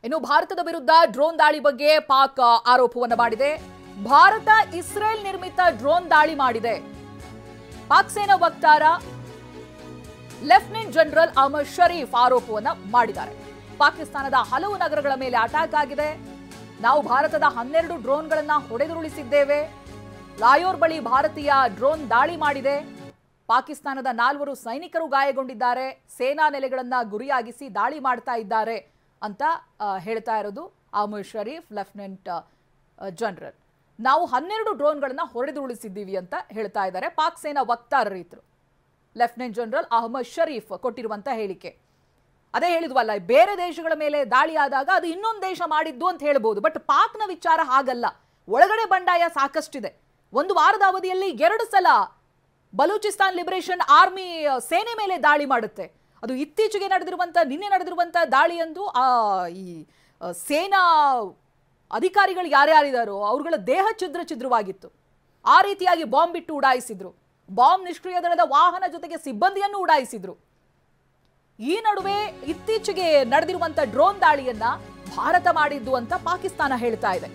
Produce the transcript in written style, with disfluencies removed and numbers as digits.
ಇನ್ನು ಭಾರತದ ವಿರುದ್ಧ ಡ್ರೋನ್ ದಾಳಿ ಬಗ್ಗೆ ಪಾಕ್ ಆರೋಪವನ್ನು ಮಾಡಿದೆ. ಭಾರತ ಇಸ್ರೇಲ್ ನಿರ್ಮಿತ ಡ್ರೋನ್ ದಾಳಿ ಮಾಡಿದೆ. ಪಾಕ್ ಸೇನಾ ವಕ್ತಾರ ಲೆಫ್ಟಿನೆಂಟ್ ಜನರಲ್ ಅಹಮದ್ ಶರೀಫ್ ಆರೋಪವನ್ನ ಮಾಡಿದ್ದಾರೆ. ಪಾಕಿಸ್ತಾನದ ಹಲವು ನಗರಗಳ ಮೇಲೆ ಅಟ್ಯಾಕ್ ಆಗಿದೆ. ನಾವು ಭಾರತದ 12 ಡ್ರೋನ್ಗಳನ್ನ ಹೊಡೆದುರುಳಿಸಿದ್ದೇವೆ. ಲಾಯೋರ್ ಬಳಿ ಭಾರತೀಯ ಡ್ರೋನ್ ದಾಳಿ ಮಾಡಿದೆ. ಪಾಕಿಸ್ತಾನದ 4 ಸೈನಿಕರು ಗಾಯಗೊಂಡಿದ್ದಾರೆ. ಸೇನಾ ನೆಲೆಗಳನ್ನ ಗುರಿಯಾಗಿಸಿ ದಾಳಿ ಮಾಡ್ತಾ ಇದ್ದಾರೆ ಅಂತ ಹೇಳ್ತಾ ಇರೋದು ಅಹಮದ್ ಶರೀಫ್ ಲೆಫ್ಟಿನೆಂಟ್ ಜನರಲ್. ನಾವು 12 ಡ್ರೋನ್ಗಳನ್ನ ಹೊಡೆದುರುಳಿಸಿದ್ದೀವಿ ಅಂತ ಹೇಳ್ತಾ ಇದ್ದಾರೆ ಪಾಕ್ ಸೇನಾ ವಕ್ತಾರರು. ಲೆಫ್ಟಿನೆಂಟ್ ಜನರಲ್ ಅಹಮದ್ ಶರೀಫ್ ಕೊಟ್ಟಿರುವಂತ ಹೇಳಿಕೆ. ಅದೇ ಹೇಳಿದ್ವಲ್ಲ, ಬೇರೆ ದೇಶಗಳ ಮೇಲೆ ದಾಳಿ ಆದಾಗ ಅದು ಇನ್ನೊಂದು ದೇಶ ಮಾಡಿದ್ದು ಅಂತ ಹೇಳ್ಬೋದು. ಬಟ್ ಪಾಕ್ನ ವಿಚಾರ ಹಾಗಲ್ಲ. ಒಳಗಡೆ ಬಂಡಾಯ ಸಾಕಷ್ಟಿದೆ. ಒಂದು ವಾರದ ಅವಧಿಯಲ್ಲಿ 2 ಸಲ ಬಲೂಚಿಸ್ತಾನ್ ಲಿಬರೇಷನ್ ಆರ್ಮಿ ಸೇನೆ ಮೇಲೆ ದಾಳಿ ಮಾಡುತ್ತೆ. ಅದು ಇತ್ತೀಚೆಗೆ ನಿನ್ನೆ ನಡೆದಿರುವಂತ ದಾಳಿಯಂದು ಈ ಸೇನಾ ಅಧಿಕಾರಿಗಳು ಯಾರ್ಯಾರಿದಾರೋ ಅವ್ರಗಳ ದೇಹ ಛಿದ್ರವಾಗಿತ್ತು. ಆ ರೀತಿಯಾಗಿ ಬಾಂಬ್ ಬಿಟ್ಟು ಉಡಾಯಿಸಿದ್ರು. ಬಾಂಬ್ ನಿಷ್ಕ್ರಿಯ ದಳದ ವಾಹನ ಜೊತೆಗೆ ಸಿಬ್ಬಂದಿಯನ್ನು ಉಡಾಯಿಸಿದ್ರು. ಈ ನಡುವೆ ಇತ್ತೀಚೆಗೆ ನಡೆದಿರುವಂತ ಡ್ರೋನ್ ದಾಳಿಯನ್ನ ಭಾರತ ಮಾಡಿದ್ದು ಅಂತ ಪಾಕಿಸ್ತಾನ ಹೇಳ್ತಾ ಇದೆ.